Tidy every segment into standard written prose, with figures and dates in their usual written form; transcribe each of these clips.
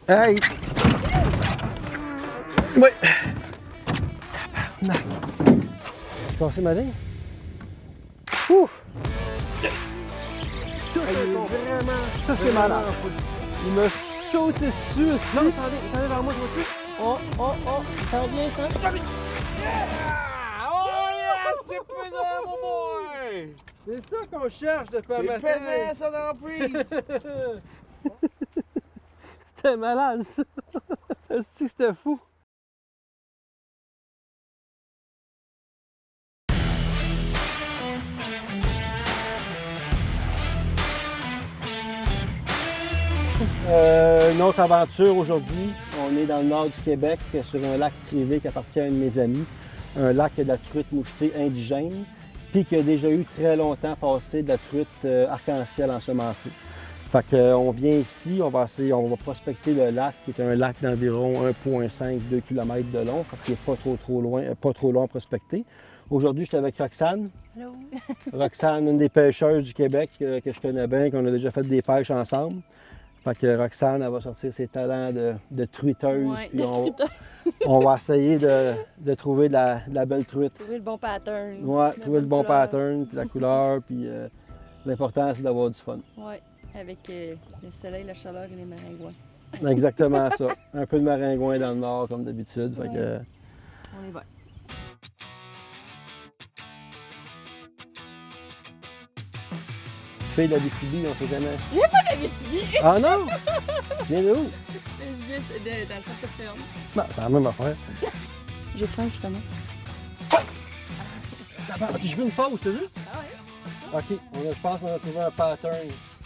Hey! Oui! Non. J'ai passé ma ligne? Ouf! Vraiment, ça c'est malade. Il m'a sauté dessus. Non, ça vient vers moi, je vois-tu? Oh, oh, oh, ça vient, ça vient. Oh yes! C'est pesant, mon boy! C'est ça qu'on cherche depuis un C'est matin. pesant, ça, dans la prise! C'était malade, ça. Est-ce que c'était fou? Une autre aventure aujourd'hui. On est dans le nord du Québec, sur un lac privé qui appartient à un de mes amis. Un lac de la truite mouchetée indigène, puis qui a déjà eu très longtemps passé de la truite arc-en-ciel ensemencée. Fait qu'on vient ici, on va prospecter le lac, qui est un lac d'environ 1,5-2 km de long, fait qu'il n'est pas trop loin à prospecter. Aujourd'hui, je suis avec Roxane. Hello. Roxane, une des pêcheuses du Québec que je connais bien, qu'on a déjà fait des pêches ensemble. Fait que Roxane, elle va sortir ses talents de truiteuse, Ouais, puis on va essayer de trouver de la belle truite. Trouver le bon pattern. Ouais, La trouver le bonne bon couleur. pattern, puis la couleur, puis l'important, c'est d'avoir du fun. Ouais, avec le soleil, la chaleur et les maringouins. Exactement ça. Un peu de maringouin dans le nord, comme d'habitude. Fait que, Ouais. On est bon. fille de la BTB, on sait jamais. La Abitibi! Ah non! Tu viens de où? Je viens dans le parc de ferme. Non, c'est la même affaire. J'ai faim, justement. Ok, je veux une pause, t'as vu? Ah ouais? Ok, je pense qu'on a trouvé un pattern.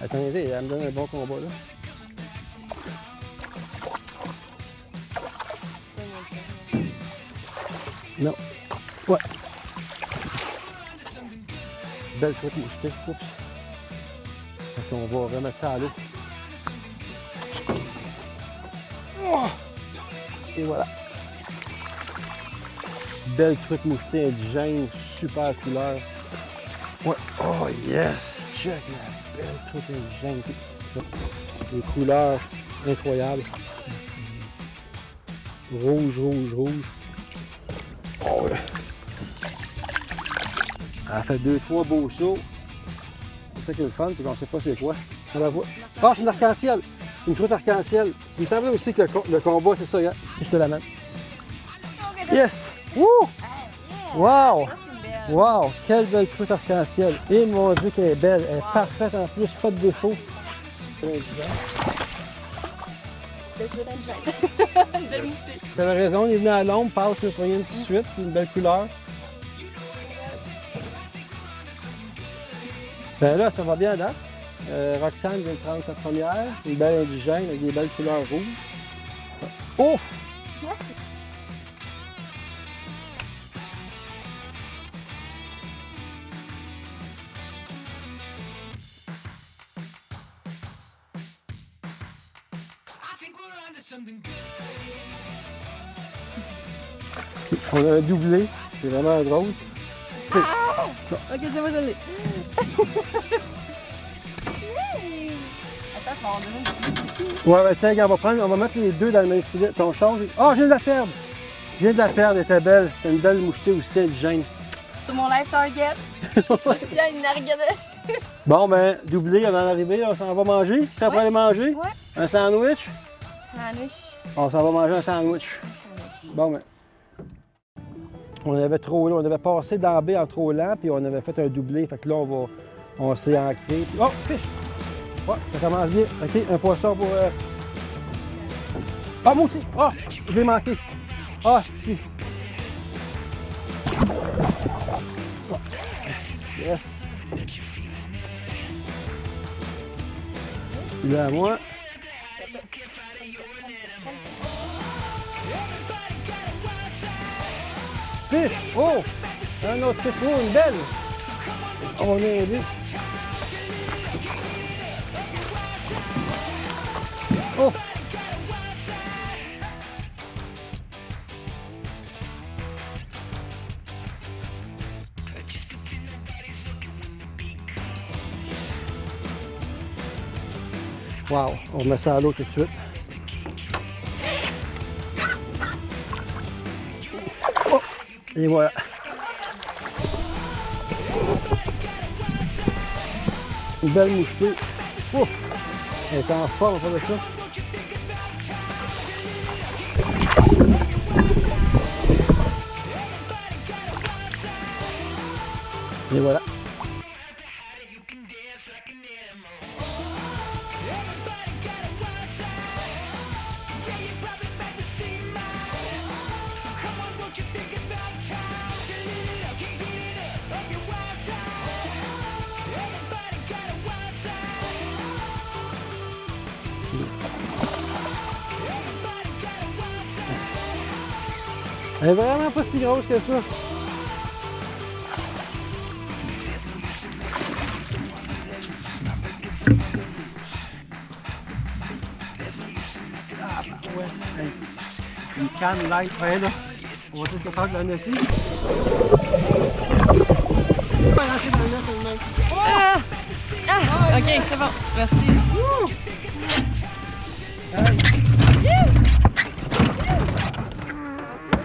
Attendez, elle me donne un bon combat là. Non. Ouais. Belle truite mouchetée. Oups. Fait qu'on va remettre ça à l'eau. Oh! Et voilà. Belle truite mouchetée indigène, super couleur. Ouais. Oh yes! Check la belle truite indigène. Les couleurs incroyables. Rouge, rouge, rouge. Oh ouais. Elle a fait 2-3 beaux sauts. C'est ça qui est le fun, c'est qu'on ne sait pas c'est quoi. On la voit. Ah, c'est une arc-en-ciel. Une truite arc-en-ciel. Il me semblait aussi que le combat, c'est ça. Regarde. Je te l'amène. Yes! Wouh! Wow! Wow! Quelle belle truite arc-en-ciel. Et mon Dieu qu'elle est belle. Elle est parfaite en plus, pas de défaut. T'avais raison, il est venu à l'ombre, passe le poignet tout de suite, une belle couleur. Ben là, ça va bien à date. Roxane vient de prendre sa première, une belle indigène avec des belles couleurs rouges. Oh! On a un doublé, c'est vraiment drôle. Ok, c'est moi, je l'ai. Attends, je vais en donner une. Ouais, ben tiens, on va mettre les deux dans le même filet. Ton change. Ah, je viens de la perdre! Je viens de la perdre, elle était belle. C'est une belle mouchetée aussi indigène. Sur mon live target. Tiens, une narguette. Bon, ben, doublé avant d'arriver, on s'en va manger. T'es prêt à aller manger? Ouais. Un sandwich? Sandwich. On s'en va manger un sandwich. Bon, ben. On avait passé dans la baie en trop lent, puis on avait fait un doublé. Fait que là, on s'est ancré. Puis... Oh, fiche! Ouais, ça commence bien. OK, un poisson pour... Ah, moi aussi! Ah, je l'ai manqué. Ah, c'est yes! Il est à moi. Fiche! Oh! Un autre fiche! Oh, une belle! On est aidé. Oh! Wow! On met ça à l'eau tout de suite. Et voilà. Une belle mouchetée. Ouf! Elle est en forme pour ça. Et voilà. Elle est vraiment pas si grosse que ça. Ah, ouais. Une canne light, ouais, là. On va être capable de la noter. On va lancer dans le net, on le met. Ah! Ok, c'est bon. Merci.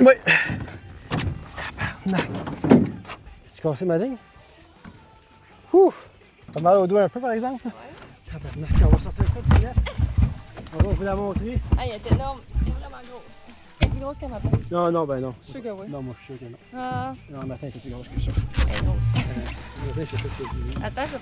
Oui. Tu cassé ma ligne? Ouf! T'as mal au doigt un peu, par exemple? Ouais. Tabarnak, on va sortir ça du net. On va vous la montrer. Ah, elle est énorme. Elle est vraiment grosse. Elle est plus grosse qu'un matin. Non, non, ben non. Je suis sûr que oui. Non, moi, je suis sûr que non. Ah, Non, le matin, c'est plus grosse que ça. elle est grosse. Le matin, c'est plus que 10 000. Attends, je vais...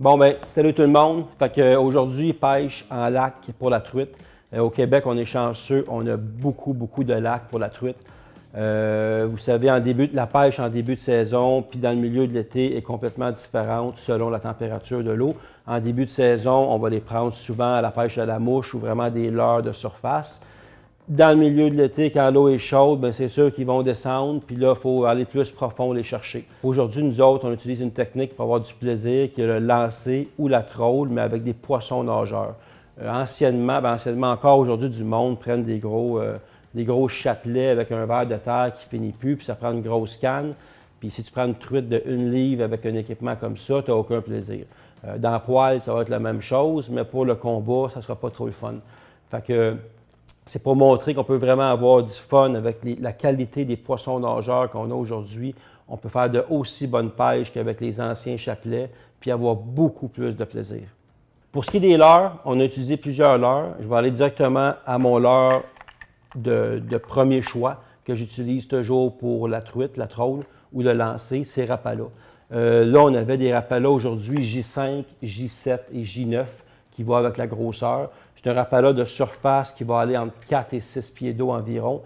Bon, ben, salut tout le monde. Fait qu'aujourd'hui, pêche en lac pour la truite. Au Québec, on est chanceux. On a beaucoup de lacs pour la truite. Vous savez, la pêche en début de saison, puis dans le milieu de l'été, est complètement différente selon la température de l'eau. En début de saison, on va les prendre souvent à la pêche à la mouche ou vraiment des leurres de surface. Dans le milieu de l'été, quand l'eau est chaude, bien, c'est sûr qu'ils vont descendre, puis là, il faut aller plus profond les chercher. Aujourd'hui, nous autres, on utilise une technique pour avoir du plaisir, qui est le lancer ou la troll, mais avec des poissons nageurs. Anciennement encore aujourd'hui, du monde prennent des gros chapelets avec un verre de terre qui finit plus, puis ça prend une grosse canne. Puis si tu prends une truite de 1 livre avec un équipement comme ça, tu n'as aucun plaisir. Dans le poêle, ça va être la même chose, mais pour le combat, ça ne sera pas trop le fun. Fait que c'est pour montrer qu'on peut vraiment avoir du fun avec la qualité des poissons nageurs qu'on a aujourd'hui. On peut faire de aussi bonne pêche qu'avec les anciens chapelets, puis avoir beaucoup plus de plaisir. Pour ce qui est des leurres, on a utilisé plusieurs leurres. Je vais aller directement à mon leurre de premier choix que j'utilise toujours pour la truite, la troll ou le lancer, c'est Rapala. Là, on avait des Rapala aujourd'hui J5, J7 et J9 qui vont avec la grosseur. C'est un Rapala de surface qui va aller entre 4 et 6 pieds d'eau environ.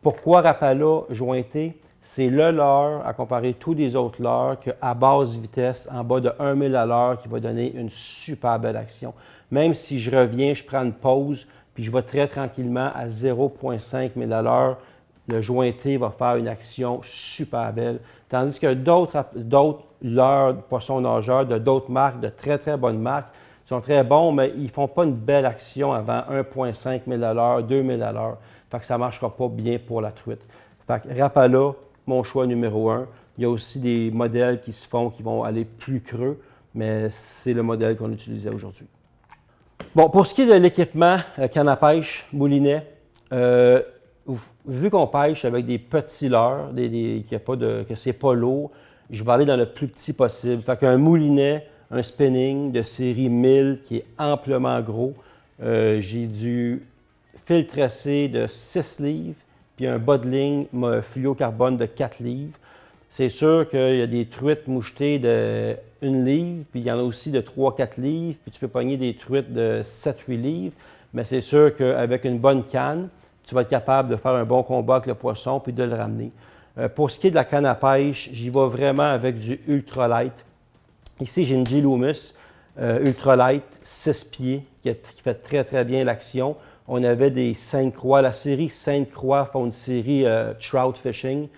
Pourquoi Rapala jointé? C'est le leurre, à comparer tous les autres leurres, qu'à basse vitesse, en bas de 1000 à l'heure, qui va donner une super belle action. Même si je reviens, je prends une pause, puis je vais très tranquillement à 0,5 000 à l'heure, le jointé va faire une action super belle. Tandis que d'autres leurres de poissons nageurs de d'autres marques, de très bonnes marques, sont très bons, mais ils ne font pas une belle action avant 1,5 000 à l'heure, 2 000 à l'heure. Fait que ça ne marchera pas bien pour la truite. Fait que Rapala, mon choix numéro 1. Il y a aussi des modèles qui se font qui vont aller plus creux, mais c'est le modèle qu'on utilisait aujourd'hui. Bon, pour ce qui est de l'équipement, canne à pêche, moulinet, vu qu'on pêche avec des petits leurres, que c'est pas lourd, je vais aller dans le plus petit possible. Fait qu'un moulinet, un spinning de série 1000 qui est amplement gros. J'ai du fil tressé de 6 livres, puis un bas de ligne fluocarbone de 4 livres. C'est sûr qu'il y a des truites mouchetées de 1 livre, puis il y en a aussi de 3-4 livres, puis tu peux pogner des truites de 7-8 livres, mais c'est sûr qu'avec une bonne canne, tu vas être capable de faire un bon combat avec le poisson puis de le ramener. Pour ce qui est de la canne à pêche, j'y vais vraiment avec du ultralight. Ici, j'ai une G-Loomis ultralight 6 pieds qui fait très bien l'action. On avait des Sainte-Croix. La série Sainte-Croix font une série Trout Fishing,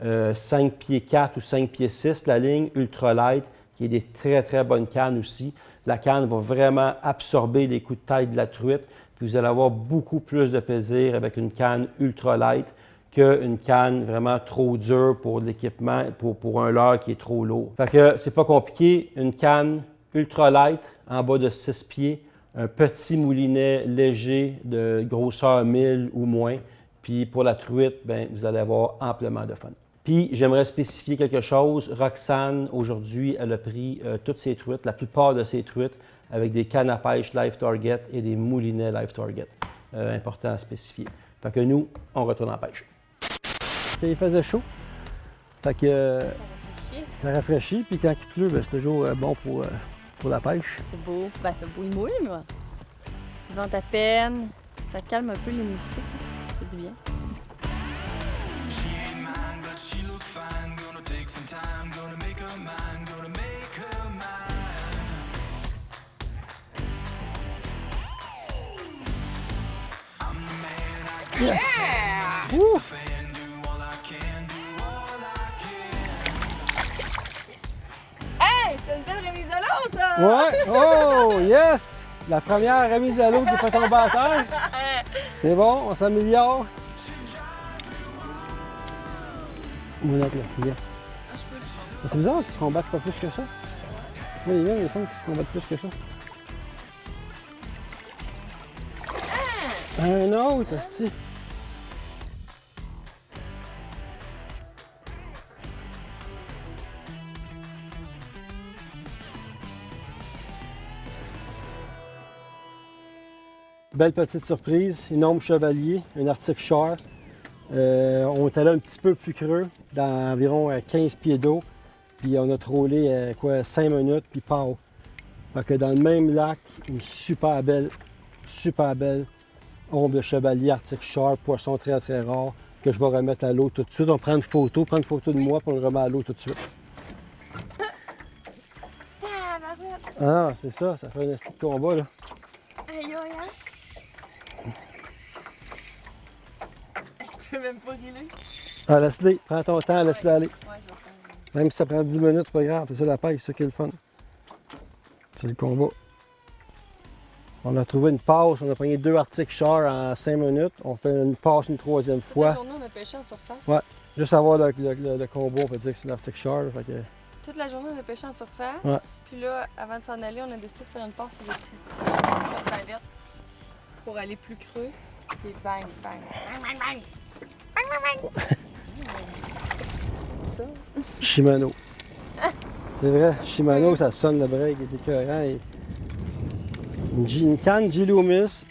5 pieds 4 ou 5 pieds 6, la ligne ultralight, qui est des très bonnes cannes aussi. La canne va vraiment absorber les coups de tête de la truite, puis vous allez avoir beaucoup plus de plaisir avec une canne ultra light qu'une canne vraiment trop dure pour l'équipement, pour un leurre qui est trop lourd. Fait que c'est pas compliqué, une canne ultra light en bas de 6 pieds, un petit moulinet léger de grosseur 1000 ou moins, puis pour la truite, ben, vous allez avoir amplement de fun. Puis j'aimerais spécifier quelque chose, Roxane aujourd'hui, elle a pris toutes ses truites, la plupart de ses truites, avec des cannes à pêche Live Target et des moulinets Live Target. Important à spécifier. Fait que nous, on retourne en pêche. Il faisait chaud. Fait que ça rafraîchit. Puis quand il pleut, ben, c'est toujours bon pour la pêche. C'est beau. Ben, c'est beau, il mouille, mais il vente à peine. Ça calme un peu les moustiques. Ça fait du bien. Yes! Yeah! Woo! Hey, c'est une belle remise à l'eau, ça! Ouais! Oh! Yes! La première remise à l'eau qui fait tomber à terre. C'est bon, on s'améliore. On va mettre le filet. C'est bizarre qu'ils se combattent pas plus que ça. Oui, il y a des gens qui se combattent plus que ça. Un autre, aussi. Belle petite surprise, une ombre chevalier, un Arctic Char. On est allé un petit peu plus creux, dans environ 15 pieds d'eau. Puis on a trollé 5 minutes, puis pow! Fait que dans le même lac, une super belle ombre de chevalier Arctic Char, poisson très très rare, que je vais remettre à l'eau tout de suite. On prend une photo de moi, puis on le remet à l'eau tout de suite. Ah, c'est ça fait un petit combat là. Aïe, aïe, aïe. Je peux même pas riler. Ah, laisse-les, prends ton temps, laisse-les aller. Ouais, je vais faire. Même si ça prend 10 minutes, c'est pas grave, c'est ça la pêche, c'est ça qui est le fun. C'est le combat. On a trouvé une passe, on a pris 2 Arctic Char en 5 minutes. On fait une passe une troisième Toute la fois. journée, on a pêché en surface. Ouais, juste avoir le combo, on peut dire que c'est l'Arctic Char. Fait que... Toute la journée, on a pêché en surface. Ouais. Puis là, avant de s'en aller, on a décidé de faire une passe sur les petites pavettes pour aller plus creux. Puis bang, bang, bang, bang, bang. Bang, bang, bang. Ça. Shimano. C'est vrai, Shimano, ça sonne le break, il est écœurant. Et... Une canne G-Loomis,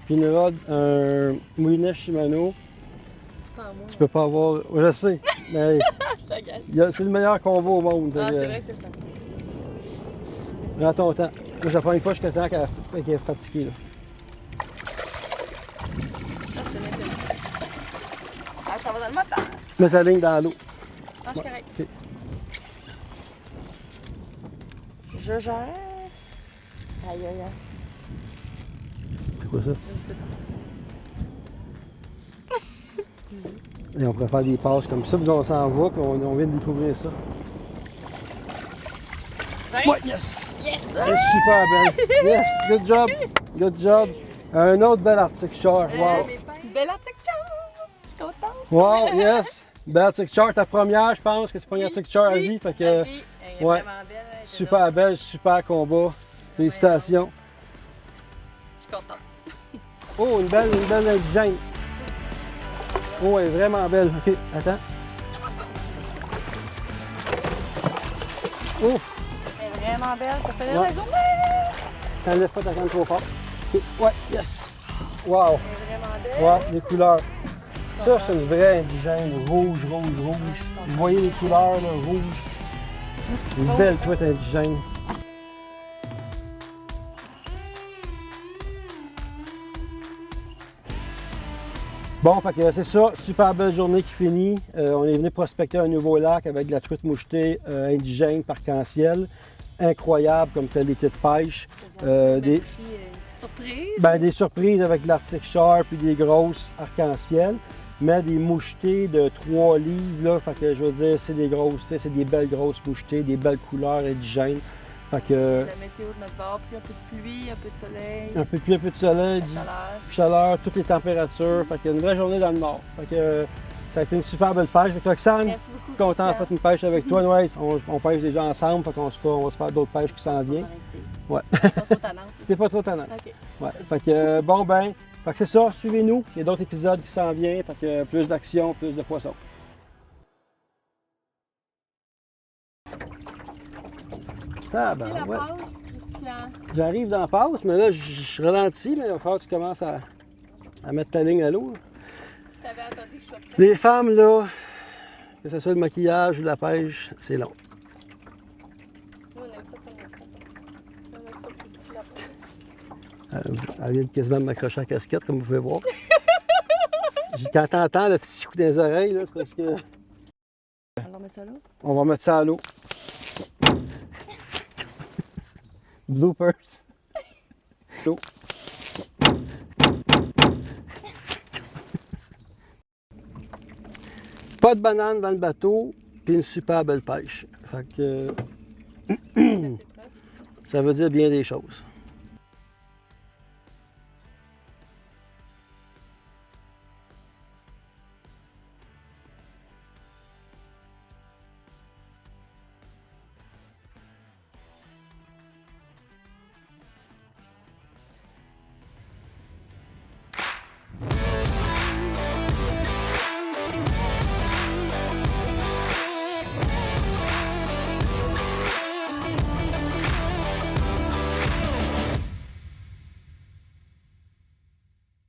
puis une rod, un moulinet Shimano. Pas moi. Tu peux pas avoir. Je sais, mais Je t'agace. c'est le meilleur combo au monde. Ah, c'est vrai que c'est ça. Prends ton temps. Là, je prends pas jusqu'à temps qu'elle est fatiguée. Là. Ah, c'est net. Ah, ça va dans le moteur. Mets ta ligne dans l'eau. Ah, je suis correct. Ok. Je gère. Aïe, aïe, aïe. C'est quoi ça? Je sais pas. Et on pourrait faire des passes comme ça, puis on s'en va, puis on vient de découvrir ça. Ouais, yes! Yes! Elle est super belle. Yes, good job. Good job. Un autre bel Arctic Char. Wow. Belle Arctic Char! Je suis contente. Wow, yes. Belle Arctic Char, ta première, je pense que c'est pas une Arctic Char à vie. Fait que, La fille, elle est ouais. vraiment belle. Elle était super là. belle, super combat. Félicitations. Je suis contente. Oh, une belle indigène. Oh, elle est vraiment belle. Ok, attends. Ouf, Elle est vraiment belle. Ça fait Ouais. la journée. t'enlèves pas ta canne trop fort. Ok, ouais, yes. Wow. Elle est vraiment belle. Ouais, les couleurs. Ça, c'est une vraie indigène. Rouge. Vous voyez les couleurs, là, rouge. Une belle truite indigène. Bon, fait que c'est ça, super belle journée qui finit. On est venu prospecter un nouveau lac avec de la truite mouchetée indigène arc-en-ciel. Incroyable comme qualité de pêche. Des, Une petite surprise. ben, des surprises avec de l'Arctic Char puis des grosses arc-en-ciel. Mais des mouchetées de 3 livres, là, fait que je veux dire, c'est des grosses, c'est des belles grosses mouchetées, des belles couleurs indigènes. Fait que La météo de notre bord, puis un peu de pluie, un peu de soleil, un peu de pluie, un peu de soleil, la du chaleur. chaleur, toutes les températures. Fait qu'il y a une vraie journée dans le nord. Fait que ça a été une super belle pêche. Fait que Roxane, Merci beaucoup. content de Christian. faire une pêche avec toi. Ouais, on pêche déjà ensemble, fait on va se faire d'autres pêches qui s'en viennent. Ouais. Pas trop tannante. C'était pas trop tannant. OK. Ouais. Fait que bon ben, fait que c'est ça, suivez-nous. Il y a d'autres épisodes qui s'en viennent. Fait que plus d'action, plus de poissons. Ah Et ben la ouais. pause, Christian. J'arrive dans la passe, mais là je ralentis, mais il va falloir que tu commences à mettre ta ligne à l'eau. Là. Je t'avais attendu que je sois prête. Les femmes là, que ce soit le maquillage ou la pêche, c'est long. Nous, on aime ça comme on aime ça plus style après. Elle vient quasiment de m'accrocher à la casquette, comme vous pouvez voir. Quand t'entends le petit coup dans les oreilles, là, c'est parce que. On va mettre ça là. On va mettre ça à l'eau. Bloopers. L'eau. Pas de banane dans le bateau, puis une super belle pêche. Fait que C'est prêt. ça veut dire bien des choses.